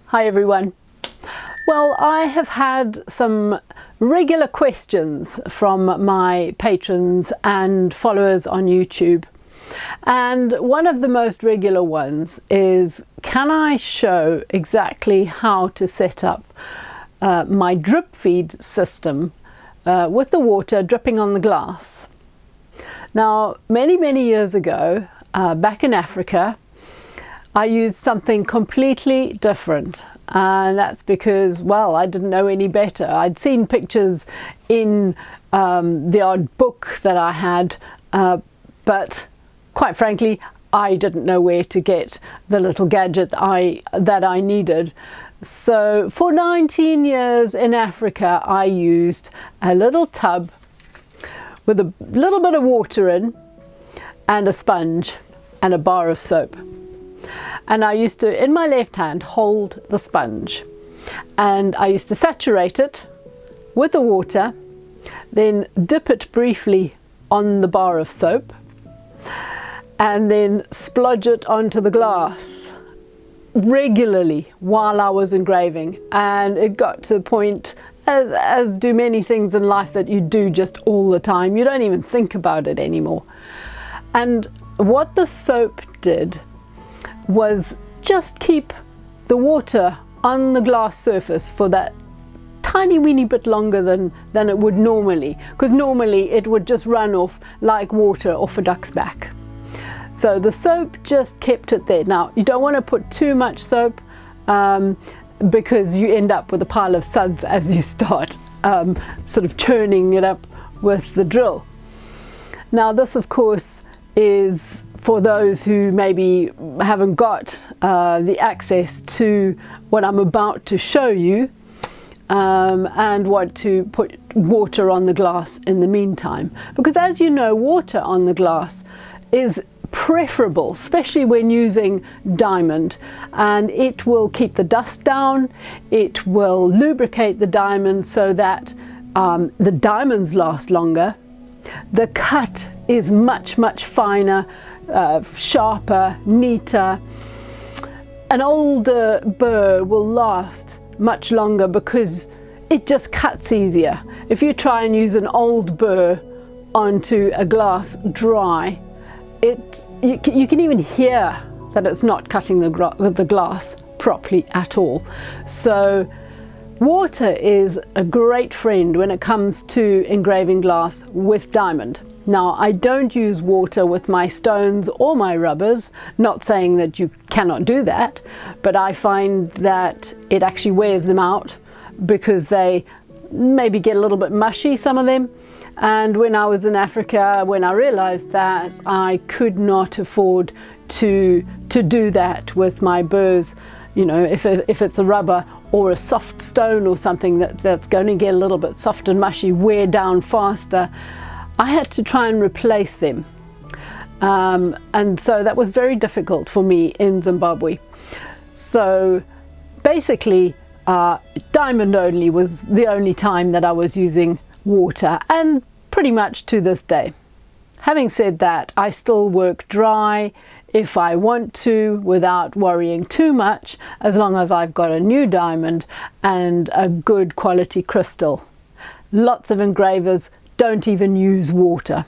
Hi everyone. Well, I have had some regular questions from my patrons and followers on YouTube. And one of the most regular ones is, can I show exactly how to set up my drip feed system with the water dripping on the glass? Now, many years ago, back in Africa, I used something completely different, and that's because, well, I didn't know any better. I'd seen pictures in the odd book that I had, but quite frankly, I didn't know where to get the little gadget that I needed. So for 19 years in Africa, I used a little tub with a little bit of water in and a sponge and a bar of soap. And I used to, in my left hand, hold the sponge, and I used to saturate it with the water, then dip it briefly on the bar of soap, and then splodge it onto the glass regularly while I was engraving. And it got to the point, as do many things in life, that you do just all the time. You don't even think about it anymore. And what the soap did was just keep the water on the glass surface for that tiny weeny bit longer than it would normally, because normally it would just run off like water off a duck's back. So the soap just kept it there. Now, you don't want to put too much soap because you end up with a pile of suds as you start sort of churning it up with the drill. Now, this of course is for those who maybe haven't got the access to what I'm about to show you and want to put water on the glass in the meantime. Because as you know, water on the glass is preferable, especially when using diamond, and it will keep the dust down, it will lubricate the diamond so that the diamonds last longer. The cut is much finer, sharper, neater. An older burr will last much longer because it just cuts easier. If you try and use an old burr onto a glass dry, you can even hear that it's not cutting the glass properly at all. So water is a great friend when it comes to engraving glass with diamond. Now, I don't use water with my stones or my rubbers, not saying that you cannot do that, but I find that it actually wears them out because they maybe get a little bit mushy, some of them. And when I was in Africa, when I realized that I could not afford to do that with my burrs, you know, if it's a rubber or a soft stone or something that's going to get a little bit soft and mushy, wear down faster, I had to try and replace them. And so that was very difficult for me in Zimbabwe. So basically, diamond only was the only time that I was using water, and pretty much to this day. Having said that, I still work dry if I want to without worrying too much, as long as I've got a new diamond and a good quality crystal. Lots of engravers don't even use water.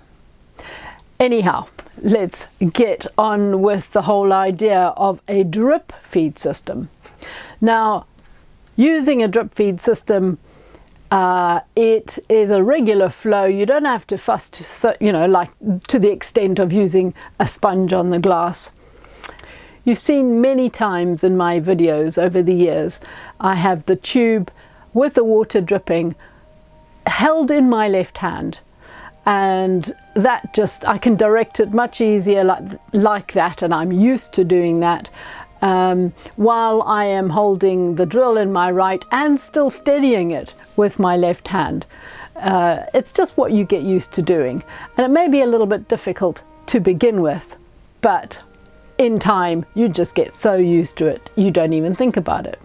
Anyhow, let's get on with the whole idea of a drip feed system. Now, using a drip feed system, it is a regular flow. You don't have to fuss to the extent of using a sponge on the glass. You've seen many times in my videos over the years, I have the tube with the water dripping held in my left hand, and that just, I can direct it much easier like that, and I'm used to doing that while I am holding the drill in my right and still steadying it with my left hand. It's just what you get used to doing, and it may be a little bit difficult to begin with, but in time you just get so used to it you don't even think about it.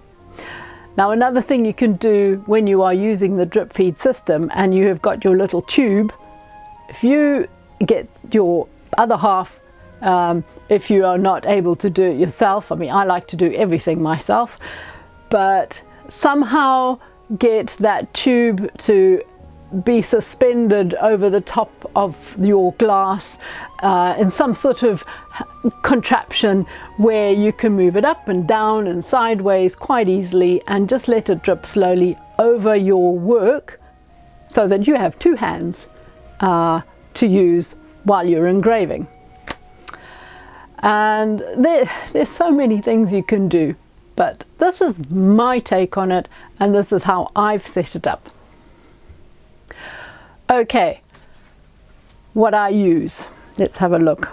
Now, another thing you can do when you are using the drip feed system and you have got your little tube, if you get your other half, if you are not able to do it yourself, I mean, I like to do everything myself, but somehow get that tube to be suspended over the top of your glass in some sort of contraption where you can move it up and down and sideways quite easily, and just let it drip slowly over your work so that you have two hands to use while you're engraving. And there's so many things you can do, but this is my take on it, and this is how I've set it up. Okay, what I use, let's have a look.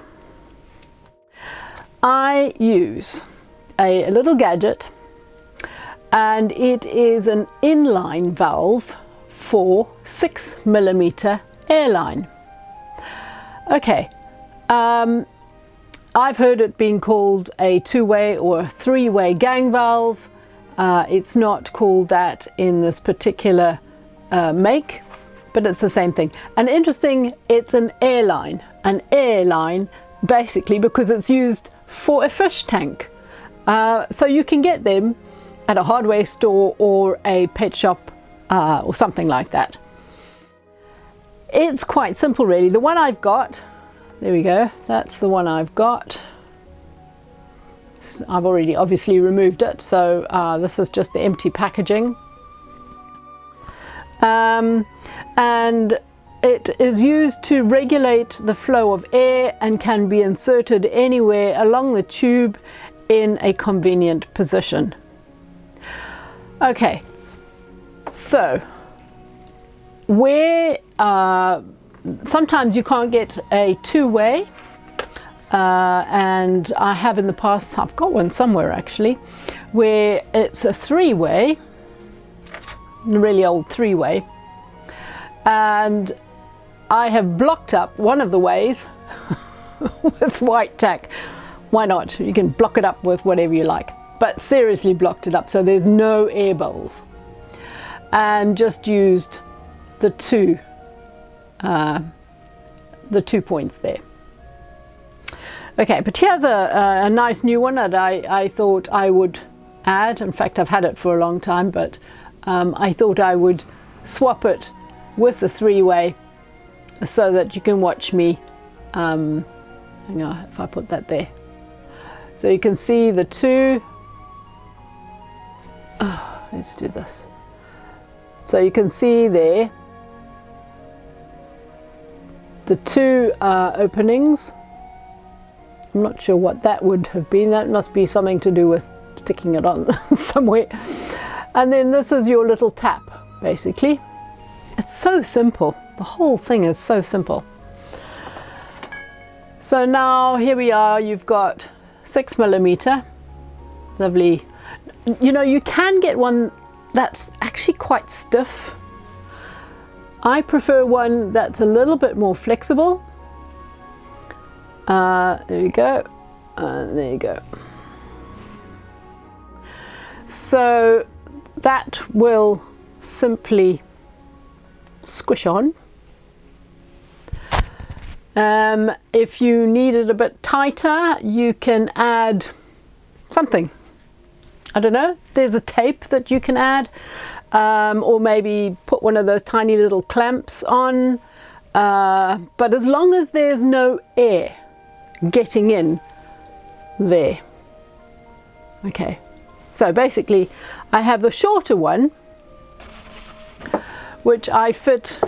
I use a little gadget, and it is an inline valve for 6mm airline. Okay, I've heard it being called a two-way or a three-way gang valve. It's not called that in this particular make, but it's the same thing. And interesting, it's an airline. An airline, basically, because it's used for a fish tank. So you can get them at a hardware store or a pet shop or something like that. It's quite simple, really. The one I've got, there we go, that's the one I've got. I've already obviously removed it, so this is just the empty packaging. And it is used to regulate the flow of air and can be inserted anywhere along the tube in a convenient position. Okay, so where sometimes you can't get a two-way, and I have in the past, I've got one somewhere actually, where it's a three-way, a really old three-way, and I have blocked up one of the ways with white tack. Why not? You can block it up with whatever you like, but seriously blocked it up so there's no air bubbles, and just used the two points there. Okay, but here's a nice new one that I thought I would add. In fact, I've had it for a long time, but I thought I would swap it with the three-way so that you can watch me. Hang on, if I put that there. So you can see the two. Oh, let's do this. So you can see there the two openings. I'm not sure what that would have been. That must be something to do with sticking it on somewhere. And then this is your little tap, basically. It's so simple. The whole thing is so simple. So now here we are. You've got 6mm. Lovely. You know, you can get one that's actually quite stiff. I prefer one that's a little bit more flexible. There you go. There you go. So that will simply squish on. If you need it a bit tighter, you can add something. I don't know, there's a tape that you can add, or maybe put one of those tiny little clamps on, but as long as there's no air getting in there. Okay, so basically I have the shorter one, which I fit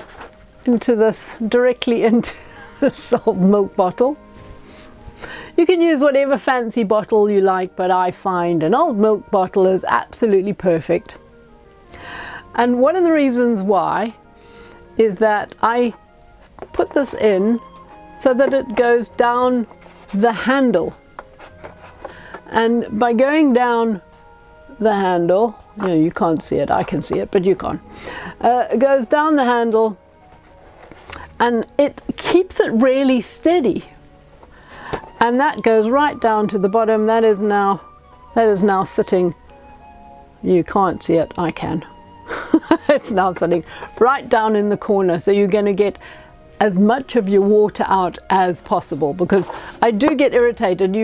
into this, directly into this old milk bottle. You can use whatever fancy bottle you like, but I find an old milk bottle is absolutely perfect. And one of the reasons why is that I put this in so that it goes down the handle. And by going down the handle, you know, you can't see it, I can see it, but you can't. It goes down the handle and it keeps it really steady. And that goes right down to the bottom. That is now sitting, you can't see it, I can. It's now sitting right down in the corner, so you're going to get as much of your water out as possible, because I do get irritated.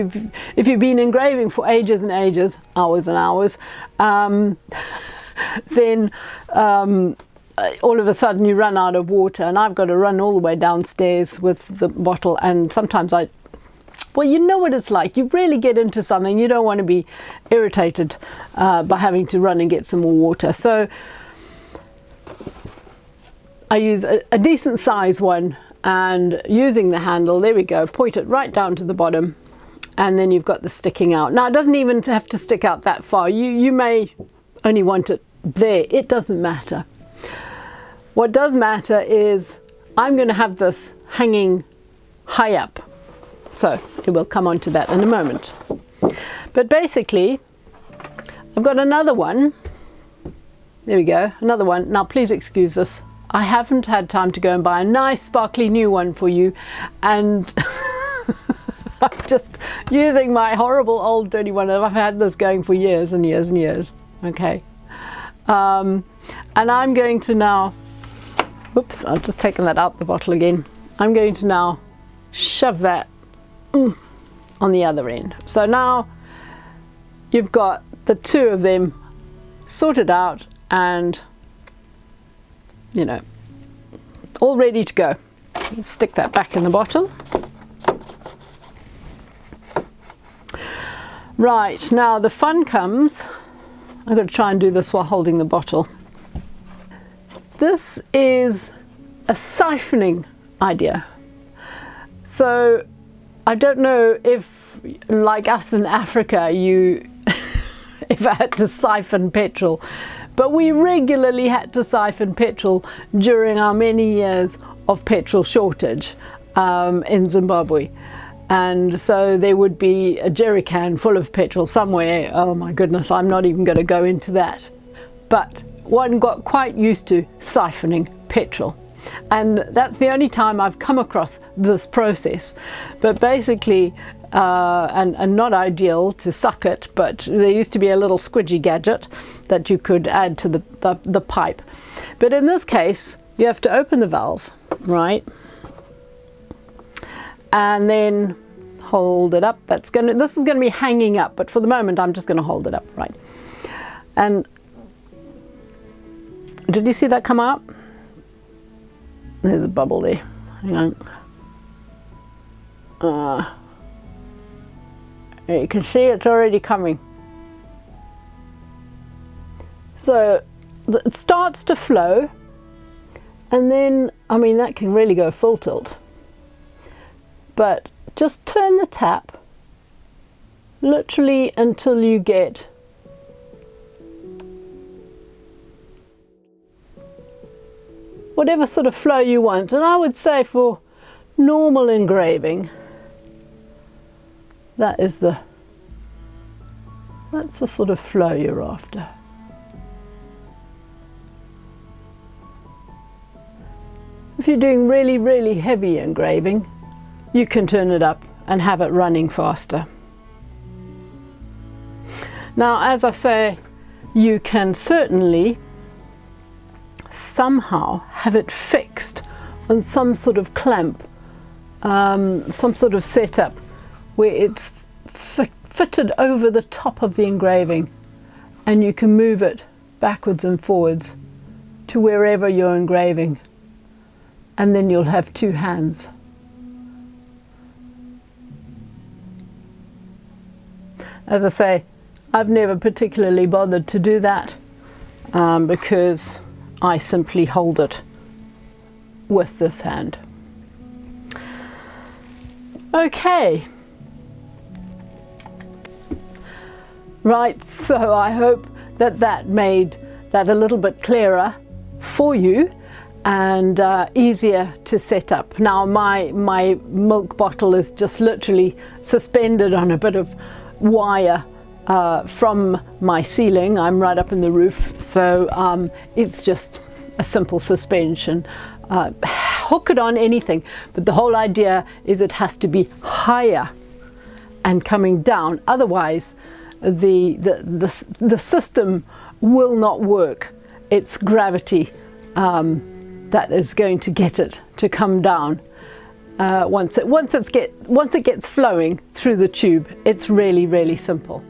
If you've been engraving for ages and ages, hours and hours, then all of a sudden you run out of water, and I've got to run all the way downstairs with the bottle, and sometimes well, you know what it's like. You really get into something, you don't want to be irritated by having to run and get some more water. So I use a decent size one, and using the handle, there we go, point it right down to the bottom, and then you've got the sticking out. Now it doesn't even have to stick out that far. You may only want it there. It doesn't matter. What does matter is I'm going to have this hanging high up. So we'll come on to that in a moment. But basically, I've got another one. There we go, another one. Now please excuse this. I haven't had time to go and buy a nice sparkly new one for you, and I'm just using my horrible old dirty one. I've had this going for years and years and years. Okay. And I'm going to now, whoops, I've just taken that out the bottle again. I'm going to now shove that on the other end. So now you've got the two of them sorted out and, you know, all ready to go. Let's stick that back in the bottle. Right, now the fun comes. I'm going to try and do this while holding the bottle. This is a siphoning idea. So I don't know if, like us in Africa, you if I had to siphon petrol, but we regularly had to siphon petrol during our many years of petrol shortage in Zimbabwe. And so there would be a jerry can full of petrol somewhere. Oh my goodness, I'm not even going to go into that. But one got quite used to siphoning petrol. And that's the only time I've come across this process. But basically, and not ideal to suck it, but there used to be a little squidgy gadget that you could add to the pipe. But in this case, you have to open the valve, right? And then hold it up. This is going to be hanging up, but for the moment I'm just going to hold it up, right? And did you see that come up? There's a bubble there. Hang on. You can see it's already coming. So it starts to flow, and then, I mean, that can really go full tilt. But just turn the tap literally until you get whatever sort of flow you want. And I would say for normal engraving, that's the sort of flow you're after. If you're doing really, really heavy engraving, you can turn it up and have it running faster. Now, as I say, you can certainly somehow have it fixed on some sort of clamp, some sort of setup where it's fitted over the top of the engraving, and you can move it backwards and forwards to wherever you're engraving, and then you'll have two hands. As I say, I've never particularly bothered to do that because I simply hold it with this hand. Okay. Right, so I hope that made that a little bit clearer for you and easier to set up. Now my milk bottle is just literally suspended on a bit of wire from my ceiling. I'm right up in the roof, so it's just a simple suspension. Hook it on anything, but the whole idea is it has to be higher and coming down, otherwise the system will not work. It's gravity that is going to get it to come down. Once it gets flowing through the tube, it's really, really simple.